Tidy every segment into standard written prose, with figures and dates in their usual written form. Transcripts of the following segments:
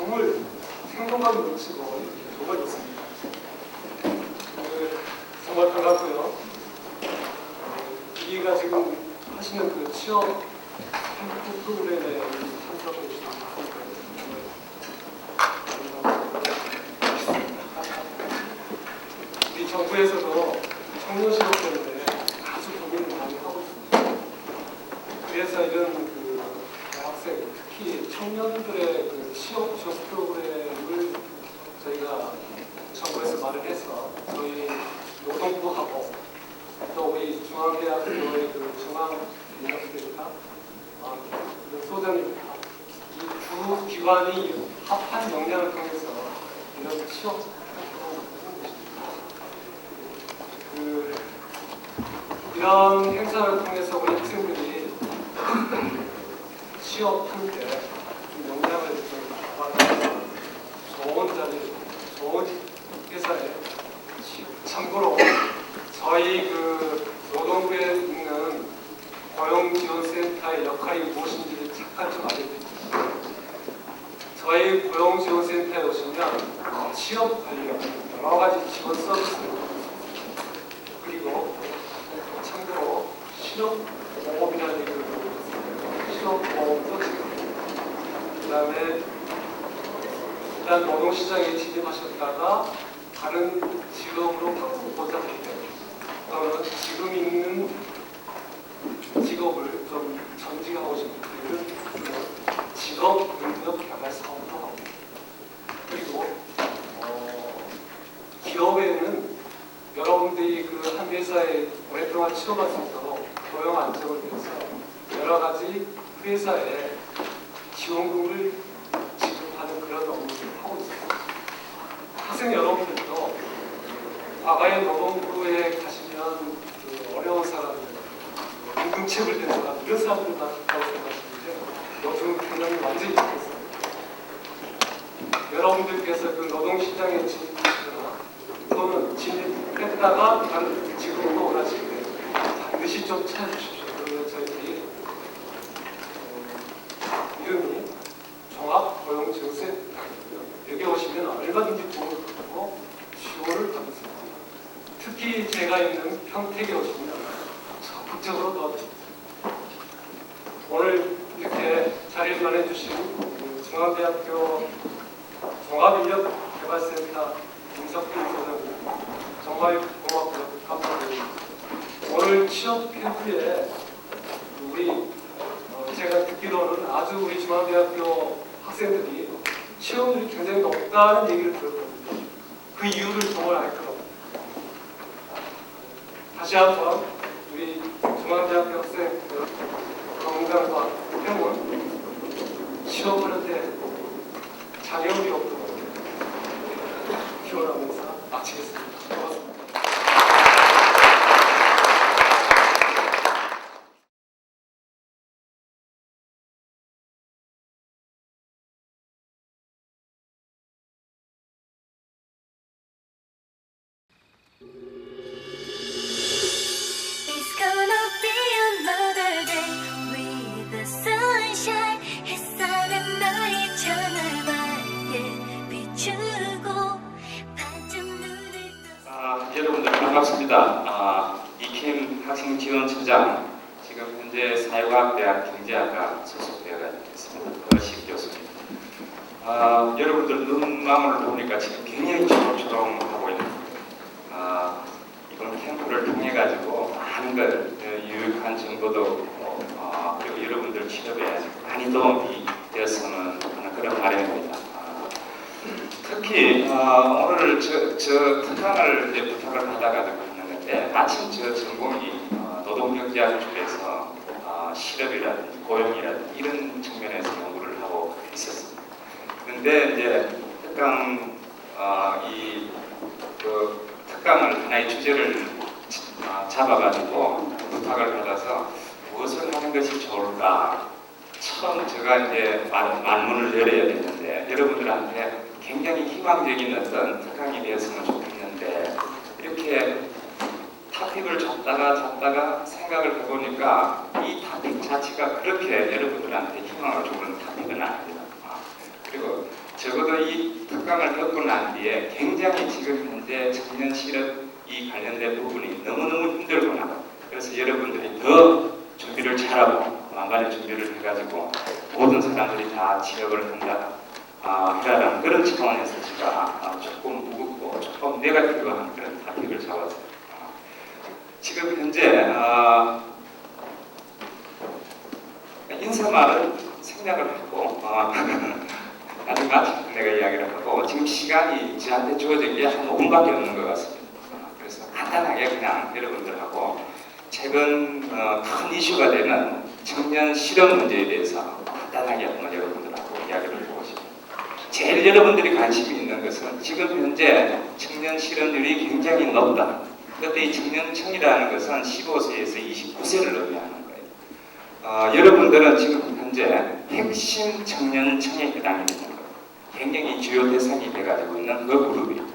정말 생동감을 넘치고 정말 좋습니다. 정말 반갑고요. 이가 지금 하시는 그 취업 캠프 프로그램에 참석해 주셔서 우리 정부에서도 청년 실업 때문에 아주 고민을 많이 하고 있습니다. 그래서 이런 그 대학생, 특히 청년들의 그 취업 프로그램을 저희가 정부에서 마련해서 저희 노동부하고 또 우리 중앙대학교의 그 중앙대학교가 소장입니다. 이 두 기관이 합한 역량을 통해서 이런 취업 이런 행사를 통해서 우리 학생들이 취업할 때 역량을 좀 받아서 좋은 자리, 좋은 회사에 참고로 저희 그 노동부에 있는 고용지원센터의 역할이 무엇인지 잠깐 좀 알려드릴게요. 저희 고용지원센터에 오시면 취업 관련 여러 가지 지원 서비스를 그리고 참고로 실업보험이라는 얘기를 들어봤어요. 실업보험도 지금 그 다음에 일단 노동시장에 진입하셨다가 다른 직업으로 바꾸고자 할 때 또는 지금 있는 직업을 좀 전직하고 싶은 직업 능력 개발 사업도 하고 그리고 기업에는 여러분들이 그 한 회사에 오랫동안 취업할 수 있도록 고용 안정을 위해서 여러 가지 회사에 지원금을 지급하는 그런 업무를 하고 있습니다. 학생 여러분들도 과거에 노동부에 가시면 그 어려운 사람들, 임금체불 된 사람 이런 사람들이 많다고 생각하시는데 요즘 굉장히 완전히 바뀌었어요. 여러분들께서 그 노동시장에 진입하시거나 또는 진입했다가 다른 직업으로 원하실 때 반드시 좀 찾아주십시오. 그러면 저희들이 이름이 종합고용지원센터 여기 오시면 얼마든지 도움을 받고 지원을 받을 수 있습니다. 특히 제가 있는 평택에 오시면 적극적으로 도와드립니다. 오늘 이렇게 자리를 마련해주신 중앙대학교 종합인력개발센터 김석필 소장님 정말 고맙고요. 감사드립니다. 오늘 취업 캠프에 우리 제가 듣기로는 아주 우리 중앙대학교 학생들이 취업률이 굉장히 높다는 얘기를 들었거든요. 그 이유를 정말 알 거라고. 다시 한번 우리 중앙대학교 학생 건강과 행운 취업하는데 장애물이 없도록 기원하면서 마치겠습니다. 고맙습니다. It's gonna be another day with the sunshine. 햇살은 너의 천을 밝게 비추고 반짝 눈을 떠. 여러분들 반갑습니다. 이킴 학생지원처장, 지금 현재 사회과학대학 경제학과 소속되어 있습니다. 거식 교수입니다. 여러분들 눈망울을 보니까 지금 굉장히 초롱초롱하고 있는 이번 캠프를 통해 가지고 많은 걸 유익한 정보도 얻고 그리고 여러분들 취업에 많이 도움이 되었으면 하는 그런 바람입니다. 특히 오늘 저 특강을 이제 부탁을 하다가 듣고 있는 건데 마침 저 전공이 노동경제학 쪽에서 실업이라든지 고용이라든지 이런 측면에서 연구를 하고 있었습니다. 그런데 이제 특강 그 특강을 하나의 주제를 잡아가지고 부탁을 받아서 무엇을 하는 것이 좋을까? 처음 제가 이제 말문을 열어야 되는데 여러분들한테 굉장히 희망적인 어떤 특강이 되었으면 좋겠는데 이렇게 토픽을 잡다가 생각을 해보니까 이 토픽 자체가 그렇게 여러분들한테 희망을 주는 토픽은 아닙니다. 그리고 적어도 특강을 겪고 난 뒤에 굉장히 지금 현재 청년 실업이 관련된 부분이 너무너무 힘들구나. 그래서 여러분들이 더 준비를 잘하고 만반의 준비를 해가지고 모든 사람들이 다 취업을 한다. 해라는 그런 차원에서 제가 조금 무겁고 조금 네거티브한 그런 타픽을 잡았어요. 지금 현재 인사말은 생략을 하고 아주 마치 내가 이야기를 하고 지금 시간이 저한테 주어진 게 한 5분밖에 없는 것 같습니다. 그래서 간단하게 그냥 여러분들하고 최근 큰 이슈가 되는 청년 실업 문제에 대해서 간단하게 한번 여러분들하고 이야기를 해보고 싶습니다. 제일 여러분들이 관심이 있는 것은 지금 현재 청년 실업률이 굉장히 높다. 그런데 이 청년층이라는 것은 15세에서 29세를 의미하는 거예요. 여러분들은 지금 현재 핵심 청년층에 해당이 되는 거예요. 굉장히 주요 대상이 돼가지고 있는 그 그룹이에요.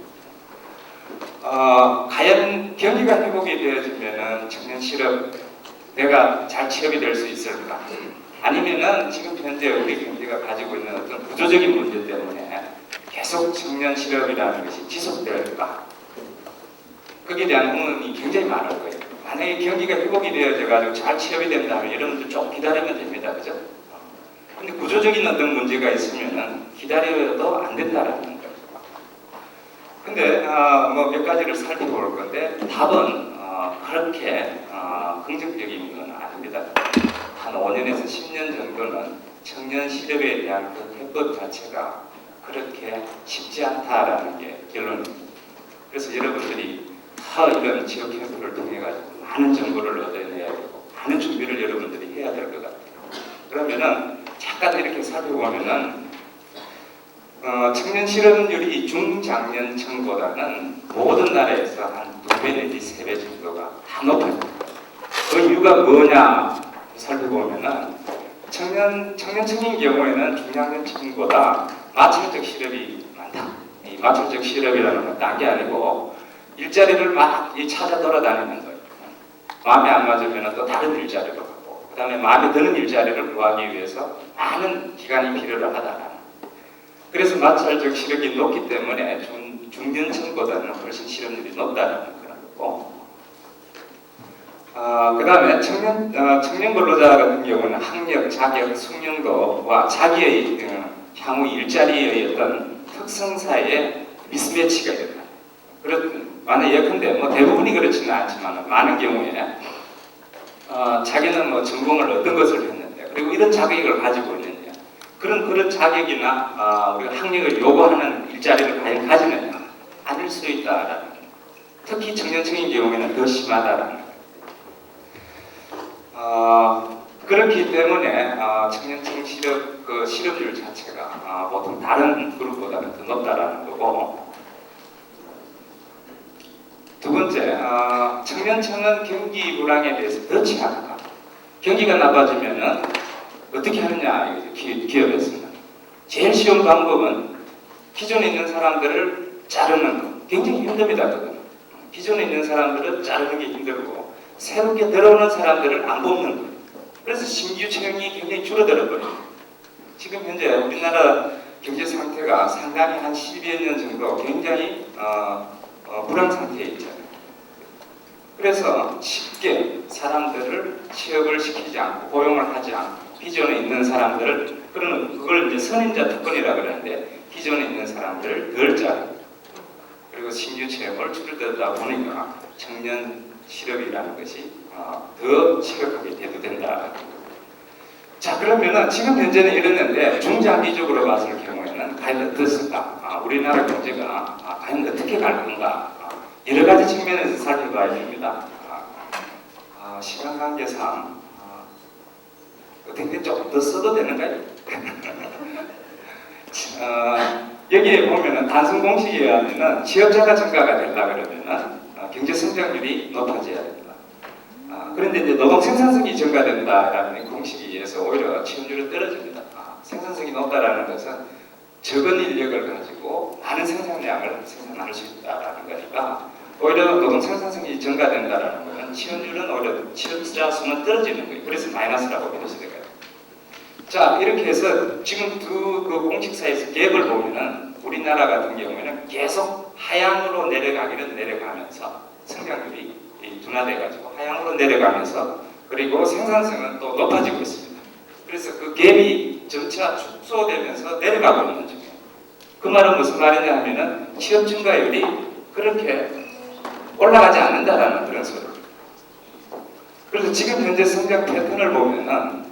과연 경기가 회복이 되어지면은 청년 실업 내가 잘 취업이 될 수 있을까? 아니면은 지금 현재 우리 경제가 가지고 있는 어떤 구조적인 문제 때문에 계속 청년 실업이라는 것이 지속될까? 거기에 대한 의문이 굉장히 많을 거예요. 만약에 경기가 회복이 되어져가지고 잘 취업이 된다면 여러분들 좀 기다리면 됩니다. 그죠? 근데 구조적인 어떤 문제가 있으면은 기다려도 안 된다라는 거예요. 근데 뭐 몇 가지를 살펴볼 건데 답은 그렇게 긍정적인 건 아닙니다. 한 5년에서 10년 정도는 청년 실업에 대한 그 해법 자체가 그렇게 쉽지 않다라는 게 결론입니다. 그래서 여러분들이 이런 지역 캠프를 통해 가지고 많은 정보를 얻어내야 되고 많은 준비를 여러분들이 해야 될 것 같아요. 그러면은 잠깐 이렇게 살펴보면은 청년 실업률이 중장년층보다는 모든 나라에서 한 2배 내지 3배 정도가 다 높아요. 그 이유가 뭐냐 살펴보면은 청년층인 경우에는 중장년층보다 마찰적 실업이 많다. 이 마찰적 실업이라는 건 딴 게 아니고 일자리를 막 찾아 돌아다니는 거예요. 마음에 안 맞으면 또 다른 일자리로 가고 그 다음에 마음에 드는 일자리를 구하기 위해서 많은 기간이 필요하다라는. 그래서 마찰적 실업이 높기 때문에 중년층보다는 훨씬 실업률이 높다는 그런 거고. 그 다음에 청년 근로자 같은 경우는 학력, 자격, 숙련도와 자기의 향후 일자리의 어떤 특성 사이에 미스매치가 된다. 만약 예컨대 뭐 대부분이 그렇지는 않지만 많은 경우에 자기는 뭐 전공을 어떤 것을 했는데 그리고 이런 자격을 가지고 있는데 그런 자격이나 우리가 학력을 요구하는 일자리를 과연 가지느냐 않을 수 있다라는 거예요. 특히 청년층인 경우에는 더 심하다라는 거예요. 그렇기 때문에 청년층 실업률 자체가 보통 다른 그룹보다는 더 높다라는 거고. 두 번째, 청년층은 경기 불황에 대해서 더 취약하다. 경기가 나빠지면은 어떻게 하느냐, 기업에서는. 제일 쉬운 방법은 기존에 있는 사람들을 자르는 거. 굉장히 힘듭니다, 그건. 기존에 있는 사람들을 자르는 게 힘들고, 새롭게 들어오는 사람들을 안 뽑는 거예요. 그래서 신규 채용이 굉장히 줄어들어 버려요. 지금 현재 우리나라 경제 상태가 상당히 한 10여 년 정도 굉장히 불황 상태에 있잖아요. 그래서 쉽게 사람들을 취업을 시키지 않고 고용을 하지 않고 기존에 있는 사람들을 그걸 이제 선임자 특권이라 그러는데 기존에 있는 사람들을 덜 자르고 그리고 신규 채용을 줄여들다 보니까 청년 실업이라는 것이 더 심각하게 대두된다. 자, 그러면은 지금 현재는 이랬는데 중장기적으로 봤을 경우에는 과연 어떻습니까? 우리나라 경제가 과연 어떻게 갈 건가? 여러 가지 측면에서 살펴봐야 됩니다. 시간 관계상 어떻게 조금 더 써도 되는가요? 여기에 보면은 단순 공식에 의하면은 취업자가 증가가 되려 그러면은 경제 성장률이 높아져야 됩니다. 그런데 이제 노동 생산성이 증가된다라는 공식에 의해서 오히려 취업률은 떨어집니다. 생산성이 높다라는 것은 적은 인력을 가지고 많은 생산량을 생산할 수 있다라는 거니까 오히려 노동 생산성이 증가된다라는 것은 취업률은 오히려 취업자 수는 떨어지는 거예요. 그래서 마이너스라고 보시는 거예요. 자, 이렇게 해서 지금 두 그 공식 사이에서 갭을 보면은 우리나라 같은 경우에는 계속 하향으로 내려가면서 성장률이 둔화돼가지고 하향으로 내려가면서 그리고 생산성은 또 높아지고 있습니다. 그래서 그 갭이 점차 축소되면서 내려가고 있는 중이에요. 그 말은 무슨 말이냐 하면은 취업 증가율이 그렇게 올라가지 않는다라는 그런 소리입니다. 그래서 지금 현재 성장 패턴을 보면은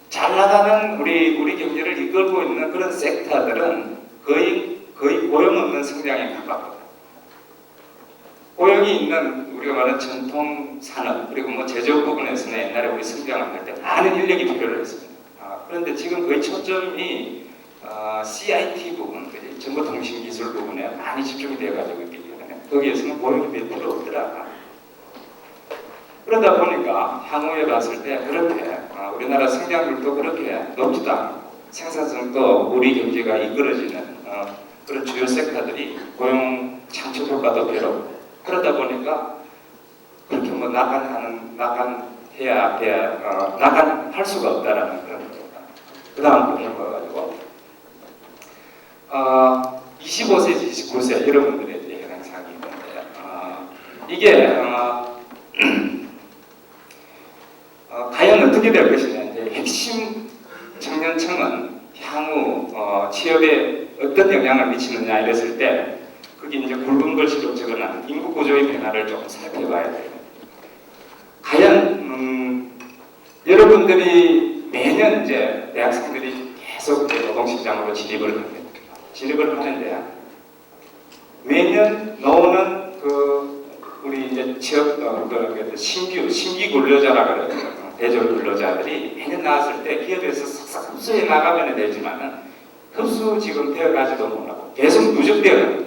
잘 나가는 우리 경제를 이끌고 있는 그런 섹터들은 거의 고용 없는 성장에 가깝거든요. 고용이 있는 우리가 말하는 전통 산업 그리고 뭐 제조업 부분에서는 옛날에 우리 성장을 할 때 많은 인력이 필요를 했습니다. 그런데 지금 거의 초점이 CIT 부분, 정보통신기술 부분에 많이 집중이 되어가지고 있기 때문에 거기에서는 고용이 몇 필요 없더라. 그러다 보니까 향후에 봤을 때 그렇게 우리나라 성장률도 그렇게 높지도 않고 생산성도 우리 경제가 이끌어지는 그런 주요 섹터들이 고용 창출 효과도 별로 그러다 보니까 그렇게 뭐 나간할 수가 없다라는 그런 겁니다. 그 다음 부분을 봐가지고 25세에서 29세 여러분들에 대해 현상이 있는데 이게 과연 어떻게 될 것이냐. 이제 핵심 청년층은 향후 취업에 어떤 영향을 미치느냐 이랬을 때 그게 이제 굵은 글씨로 적어놓은 인구 구조의 변화를 좀 살펴봐야 돼요. 과연 여러분들이 매년 이제 대학생들이 계속 노동시장으로 진입을 하는데 매년 나오는 우리 이제 취업 신규 근로자라 그래요. 대졸 근로자들이 매년 나왔을 때 기업에서 싹싹 흡수해 나가면 되지만은 흡수 지금 되어가지도 못하고 계속 누적되어요.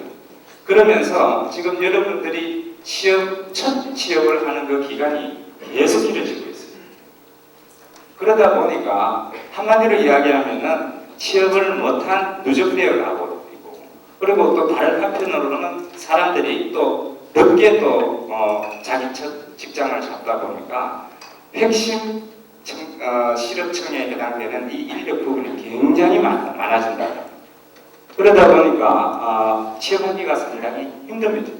그러면서 지금 여러분들이 첫 취업을 하는 그 기간이 계속 길어지고 있어요. 그러다 보니까 한마디로 이야기하면은 취업을 못한 누적되어 가고 있고 그리고 또 다른 한편으로는 사람들이 또 늦게 또 자기 첫 직장을 잡다 보니까 핵심 실업층에 해당되는 이 인력 부분이 굉장히 많아진다. 그러다 보니까 취업하기가 상당히 힘듭니다.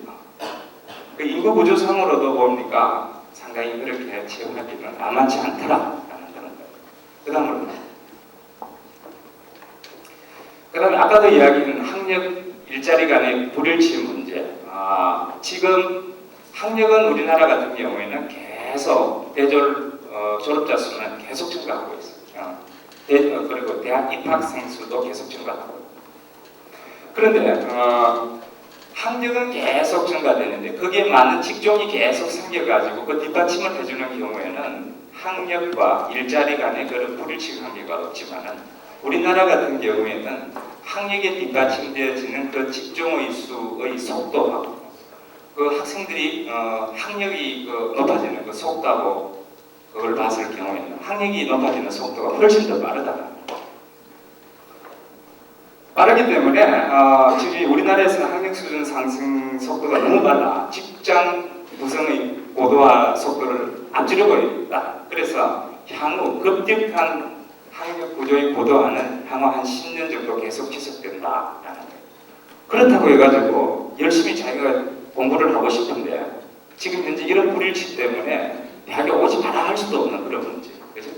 그 인구 구조상으로도 보니까 상당히 그렇게 취업하기는 만만치 않더라라는 그런 거예요. 그 다음에 아까도 이야기한 학력 일자리 간의 불일치 문제. 지금 학력은 우리나라 같은 경우에는 계속 대졸 졸업자 수는 계속 증가하고 있어요. 그리고 대학 입학생 수도 계속 증가하고 있어요. 그런데 학력은 계속 증가되는데 거기에 맞는 직종이 계속 생겨가지고 그 뒷받침을 해주는 경우에는 학력과 일자리 간의 그런 불일치 관계가 없지만은 우리나라 같은 경우에는 학력에 뒷받침되어지는 그 직종의 수의 속도하고 그 학생들이 학력이 높아지는 그 속도하고 그걸 봤을 경우에는 학력이 높아지는 속도가 훨씬 더 빠르기 때문에 지금 우리나라에서는 학력 수준 상승 속도가 너무 빨라 직장 구성의 고도화 속도를 앞지르고 있다. 그래서 향후 급격한 학력 구조의 고도화는 향후 한 10년 정도 계속 지속된다라는 거예요. 그렇다고 해가지고 열심히 자기가 공부를 하고 싶은데 지금 현재 이런 불일치 때문에 대학에 오지 마라 할 수도 없는 그런 문제. 그죠?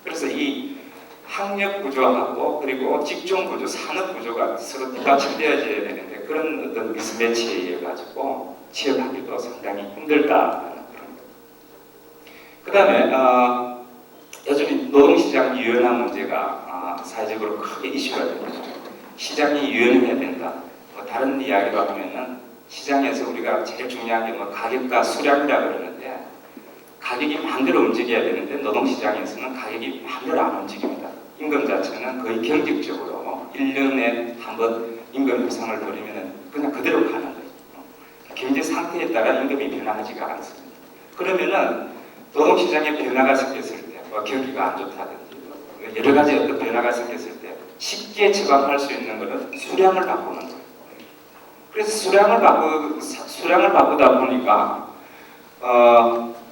그래서 이 학력 구조하고 그리고 직종 구조, 산업 구조가 서로 뒷받침되어져야 되는데 그런 어떤 미스매치에 의해 가지고 취업하기도 상당히 힘들다라는 그런 거. 그 다음에 요즘 노동시장 유연화 문제가 사회적으로 크게 이슈가 됩니다. 시장이 유연해야 된다. 다른 이야기로 하면은 시장에서 우리가 제일 중요한 게 가격과 수량이라 그러는데 가격이 마음대로 움직여야 되는데 노동시장에서는 가격이 마음대로 안 움직입니다. 임금 자체는 거의 경직적으로 1년에 한 번 임금 협상을 벌이면 그냥 그대로 가는 거예요. 경제 상태에 따라 임금이 변화하지가 않습니다. 그러면은 노동시장에 변화가 생겼을 때 경기가 안 좋다든지 여러 가지 어떤 변화가 생겼을 때 쉽게 처방할 수 있는 것은 수량을 바꾸는 거예요. 그래서 수량을 바꾸다 보니까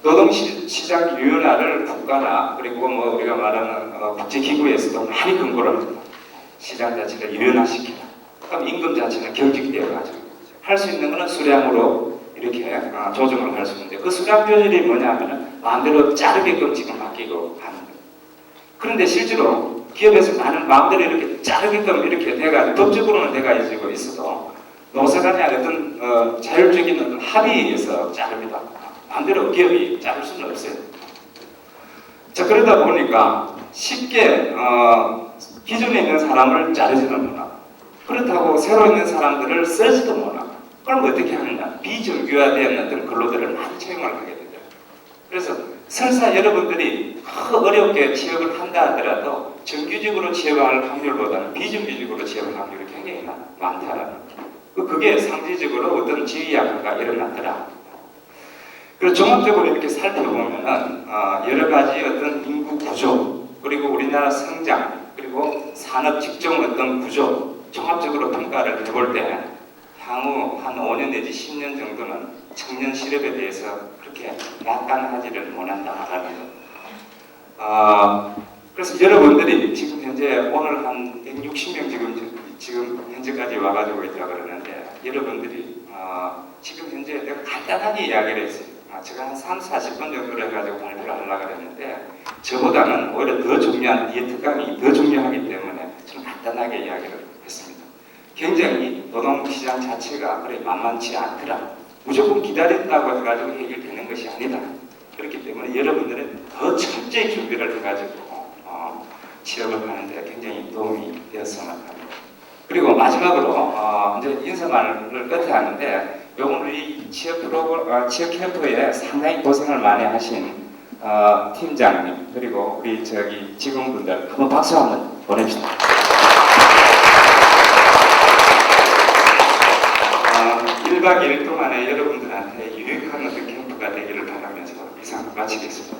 노동시장 유연화를 국가나 그리고 우리가 말하는 국제기구에서도 많이 권고를 합니다. 시장 자체를 유연화시키라. 그럼 임금 자체는 경직되어 가지고 할 수 있는 거는 수량으로 이렇게 조정을 할 수 있는데 그 수량 조절이 뭐냐면은 마음대로 자르게끔 지금 맡기고 하는 거예요. 그런데 실제로 기업에서 많은 마음대로 이렇게 자르게끔 이렇게 돼가 법적으로는 돼가지고 있어도 노사간의 어떤 자율적인 어떤 합의에 의해서 자릅니다. 마음대로 기업이 자를 수는 없어요. 자, 그러다 보니까 쉽게 기존에 있는 사람을 자르지는 못하고 그렇다고 새로 있는 사람들을 쓰지도 못하고 그럼 어떻게 하느냐? 비정규화된 어떤 근로자를 많이 채용을 하게 되죠. 그래서 설사 여러분들이 어렵게 취업을 한다 하더라도 정규직으로 취업할 확률보다는 비정규직으로 취업할 확률이 굉장히 많다라는 거예요. 그게 상대적으로 어떤 지위 약화가 일어났더라. 그리고 종합적으로 이렇게 살펴보면은 여러 가지 어떤 인구 구조 그리고 우리나라 성장 그리고 산업 직종 어떤 구조 종합적으로 평가를 해볼 때 향후 한 5년 내지 10년 정도는 청년 실업에 대해서 그렇게 낙관하지를 못한다라는 거. 그래서 여러분들이 지금 현재 오늘 한 160명 지금 현재까지 와가지고 있다고 그러는데 여러분들이 지금 현재 내가 간단하게 이야기를 했어요. 제가 한 3, 40분 정도를 해가지고 발표를 하려고 그랬는데 저보다는 오히려 더 중요한 이 특강이 더 중요하기 때문에 좀 간단하게 이야기를 했습니다. 굉장히 노동시장 자체가 그래 만만치 않더라. 무조건 기다린다고 해가지고 해결되는 것이 아니다. 그렇기 때문에 여러분들은 더 철저히 준비를 해가지고 취업을 하는데 굉장히 도움이 되었으면 합니다. 그리고 마지막으로 이제 인사말을 끝에 하는데 오늘 이 취업 캠프에 상당히 고생을 많이 하신 팀장님 그리고 우리 직원분들 한번 박수 한번 보냅시다. 1박 2일 동안에 여러분들한테 유익한 어떤 캠프가 되기를 바라면서 이상 마치겠습니다.